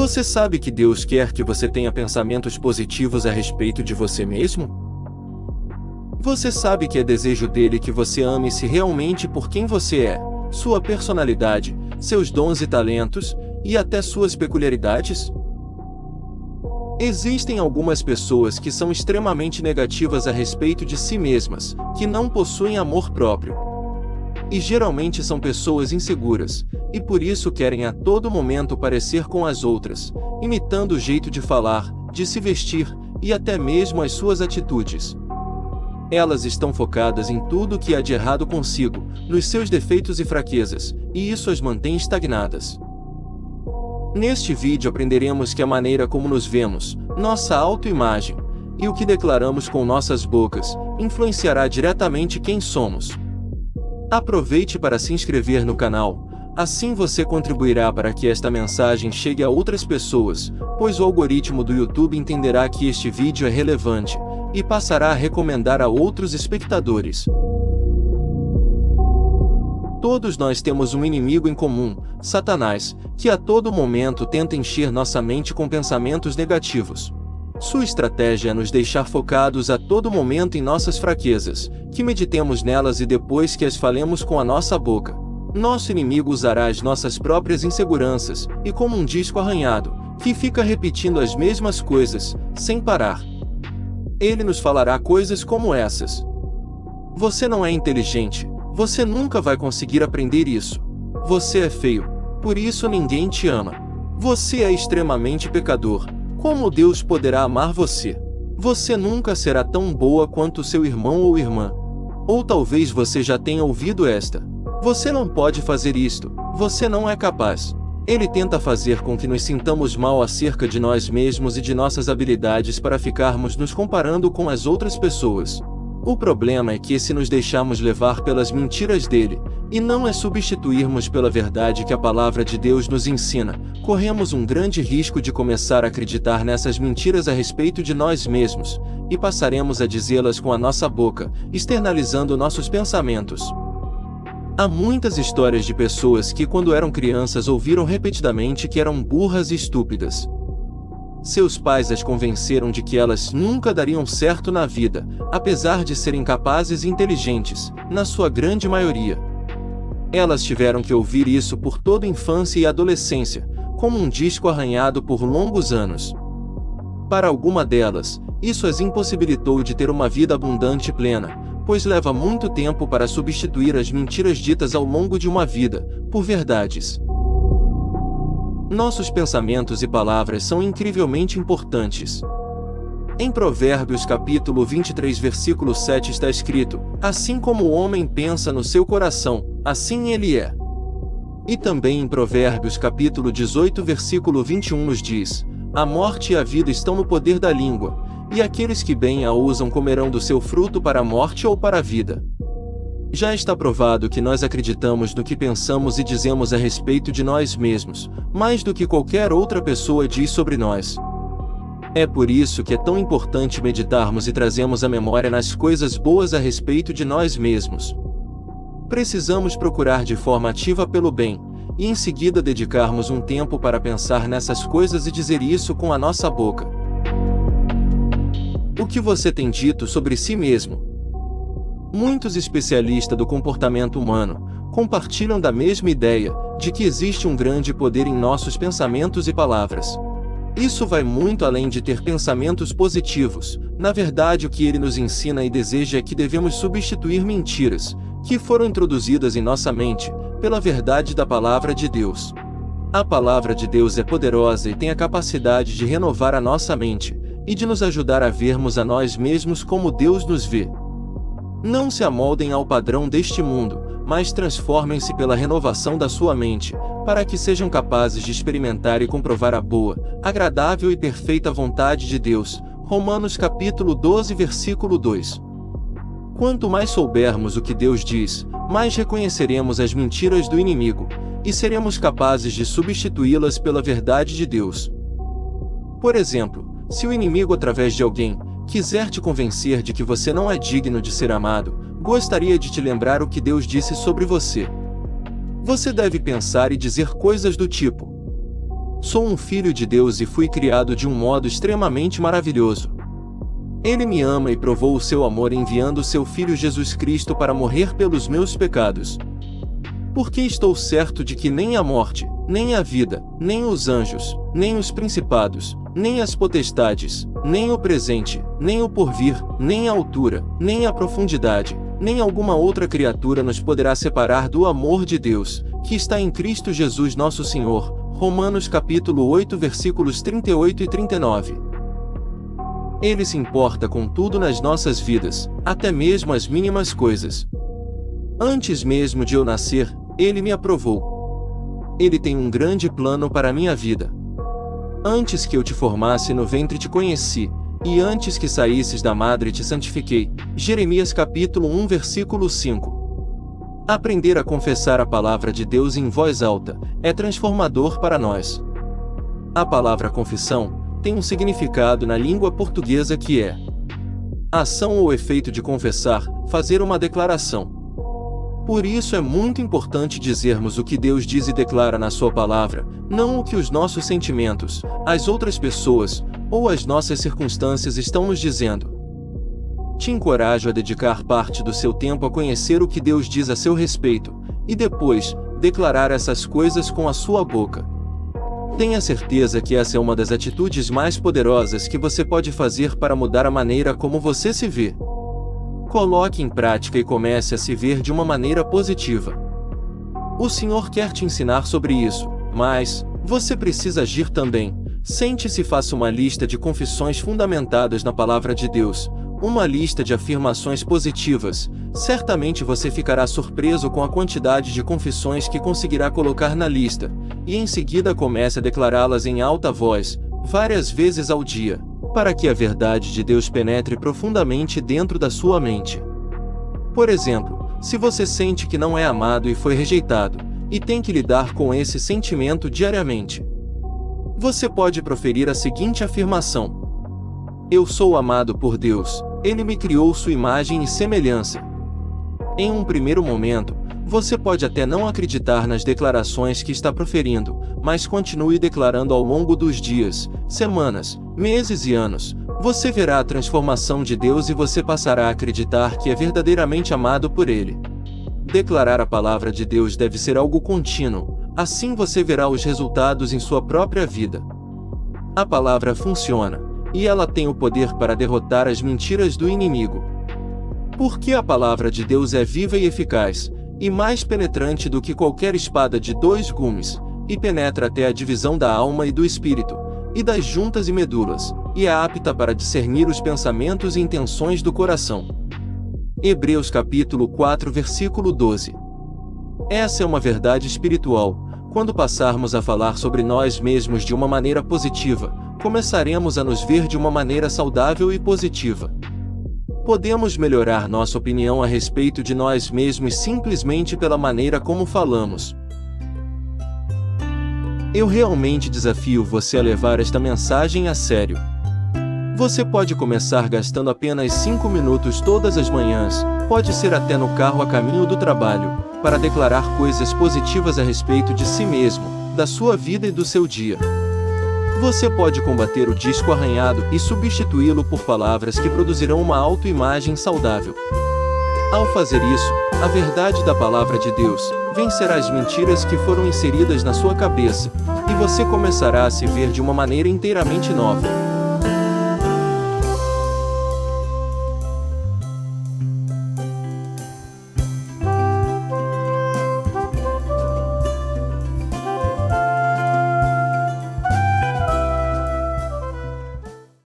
Você sabe que Deus quer que você tenha pensamentos positivos a respeito de você mesmo? Você sabe que é desejo dele que você ame-se realmente por quem você é, sua personalidade, seus dons e talentos, e até suas peculiaridades? Existem algumas pessoas que são extremamente negativas a respeito de si mesmas, que não possuem amor próprio. E geralmente são pessoas inseguras, e por isso querem a todo momento parecer com as outras, imitando o jeito de falar, de se vestir, e até mesmo as suas atitudes. Elas estão focadas em tudo o que há de errado consigo, nos seus defeitos e fraquezas, e isso as mantém estagnadas. Neste vídeo aprenderemos que a maneira como nos vemos, nossa autoimagem, e o que declaramos com nossas bocas, influenciará diretamente quem somos. Aproveite para se inscrever no canal, assim você contribuirá para que esta mensagem chegue a outras pessoas, pois o algoritmo do YouTube entenderá que este vídeo é relevante, e passará a recomendar a outros espectadores. Todos nós temos um inimigo em comum, Satanás, que a todo momento tenta encher nossa mente com pensamentos negativos. Sua estratégia é nos deixar focados a todo momento em nossas fraquezas, que meditemos nelas e depois que as falemos com a nossa boca. Nosso inimigo usará as nossas próprias inseguranças, e como um disco arranhado, que fica repetindo as mesmas coisas, sem parar. Ele nos falará coisas como essas: você não é inteligente, você nunca vai conseguir aprender isso. Você é feio, por isso ninguém te ama. Você é extremamente pecador, como Deus poderá amar você? Você nunca será tão boa quanto seu irmão ou irmã. Ou talvez você já tenha ouvido esta: você não pode fazer isto, você não é capaz. Ele tenta fazer com que nos sintamos mal acerca de nós mesmos e de nossas habilidades para ficarmos nos comparando com as outras pessoas. O problema é que se nos deixarmos levar pelas mentiras dele, e não as substituirmos pela verdade que a palavra de Deus nos ensina, corremos um grande risco de começar a acreditar nessas mentiras a respeito de nós mesmos, e passaremos a dizê-las com a nossa boca, externalizando nossos pensamentos. Há muitas histórias de pessoas que quando eram crianças ouviram repetidamente que eram burras e estúpidas. Seus pais as convenceram de que elas nunca dariam certo na vida, apesar de serem capazes e inteligentes, na sua grande maioria. Elas tiveram que ouvir isso por toda a infância e adolescência, como um disco arranhado por longos anos. Para alguma delas, isso as impossibilitou de ter uma vida abundante e plena, pois leva muito tempo para substituir as mentiras ditas ao longo de uma vida, por verdades. Nossos pensamentos e palavras são incrivelmente importantes. Em Provérbios capítulo 23 versículo 7 está escrito: assim como o homem pensa no seu coração, assim ele é. E também em Provérbios capítulo 18 versículo 21 nos diz: a morte e a vida estão no poder da língua, e aqueles que bem a usam comerão do seu fruto para a morte ou para a vida. Já está provado que nós acreditamos no que pensamos e dizemos a respeito de nós mesmos, mais do que qualquer outra pessoa diz sobre nós. É por isso que é tão importante meditarmos e trazermos à memória nas coisas boas a respeito de nós mesmos. Precisamos procurar de forma ativa pelo bem, e em seguida dedicarmos um tempo para pensar nessas coisas e dizer isso com a nossa boca. O que você tem dito sobre si mesmo? Muitos especialistas do comportamento humano compartilham da mesma ideia, de que existe um grande poder em nossos pensamentos e palavras. Isso vai muito além de ter pensamentos positivos. Na verdade, o que ele nos ensina e deseja é que devemos substituir mentiras, que foram introduzidas em nossa mente, pela verdade da palavra de Deus. A palavra de Deus é poderosa e tem a capacidade de renovar a nossa mente, e de nos ajudar a vermos a nós mesmos como Deus nos vê. Não se amoldem ao padrão deste mundo, mas transformem-se pela renovação da sua mente, para que sejam capazes de experimentar e comprovar a boa, agradável e perfeita vontade de Deus. Romanos capítulo 12 versículo 2. Quanto mais soubermos o que Deus diz, mais reconheceremos as mentiras do inimigo, e seremos capazes de substituí-las pela verdade de Deus. Por exemplo, se o inimigo através de alguém quiser te convencer de que você não é digno de ser amado, gostaria de te lembrar o que Deus disse sobre você. Você deve pensar e dizer coisas do tipo: Sou um filho de Deus e fui criado de um modo extremamente maravilhoso. Ele me ama e provou o seu amor enviando seu Filho Jesus Cristo para morrer pelos meus pecados. Porque estou certo de que nem a morte, nem a vida, nem os anjos, nem os principados, nem as potestades, nem o presente, nem o porvir, nem a altura, nem a profundidade, nem alguma outra criatura nos poderá separar do amor de Deus, que está em Cristo Jesus nosso Senhor. Romanos capítulo 8 versículos 38 e 39. Ele se importa com tudo nas nossas vidas, até mesmo as mínimas coisas. Antes mesmo de eu nascer, Ele me aprovou. Ele tem um grande plano para a minha vida. Antes que eu te formasse no ventre te conheci, e antes que saísses da madre te santifiquei. Jeremias capítulo 1 versículo 5. Aprender a confessar a palavra de Deus em voz alta é transformador para nós. A palavra confissão tem um significado na língua portuguesa que é a ação ou efeito de confessar, fazer uma declaração. Por isso é muito importante dizermos o que Deus diz e declara na sua palavra, não o que os nossos sentimentos, as outras pessoas, ou as nossas circunstâncias estão nos dizendo. Te encorajo a dedicar parte do seu tempo a conhecer o que Deus diz a seu respeito, e depois, declarar essas coisas com a sua boca. Tenha certeza que essa é uma das atitudes mais poderosas que você pode fazer para mudar a maneira como você se vê. Coloque em prática e comece a se ver de uma maneira positiva. O Senhor quer te ensinar sobre isso, mas você precisa agir também. Sente-se e faça uma lista de confissões fundamentadas na palavra de Deus, uma lista de afirmações positivas. Certamente você ficará surpreso com a quantidade de confissões que conseguirá colocar na lista, e em seguida comece a declará-las em alta voz, várias vezes ao dia, para que a verdade de Deus penetre profundamente dentro da sua mente. Por exemplo, se você sente que não é amado e foi rejeitado, e tem que lidar com esse sentimento diariamente, você pode proferir a seguinte afirmação: eu sou amado por Deus, Ele me criou sua imagem e semelhança. Em um primeiro momento, você pode até não acreditar nas declarações que está proferindo, mas continue declarando ao longo dos dias, semanas, meses e anos. Você verá a transformação de Deus e você passará a acreditar que é verdadeiramente amado por Ele. Declarar a palavra de Deus deve ser algo contínuo, assim você verá os resultados em sua própria vida. A palavra funciona, e ela tem o poder para derrotar as mentiras do inimigo. Porque a palavra de Deus é viva e eficaz, e mais penetrante do que qualquer espada de 2 gumes, e penetra até a divisão da alma e do espírito, e das juntas e medulas, e é apta para discernir os pensamentos e intenções do coração. Hebreus capítulo 4 versículo 12. Essa é uma verdade espiritual. Quando passarmos a falar sobre nós mesmos de uma maneira positiva, começaremos a nos ver de uma maneira saudável e positiva. Podemos melhorar nossa opinião a respeito de nós mesmos simplesmente pela maneira como falamos. Eu realmente desafio você a levar esta mensagem a sério. Você pode começar gastando apenas 5 minutos todas as manhãs, pode ser até no carro a caminho do trabalho, para declarar coisas positivas a respeito de si mesmo, da sua vida e do seu dia. Você pode combater o disco arranhado e substituí-lo por palavras que produzirão uma autoimagem saudável. Ao fazer isso, a verdade da palavra de Deus vencerá as mentiras que foram inseridas na sua cabeça, e você começará a se ver de uma maneira inteiramente nova.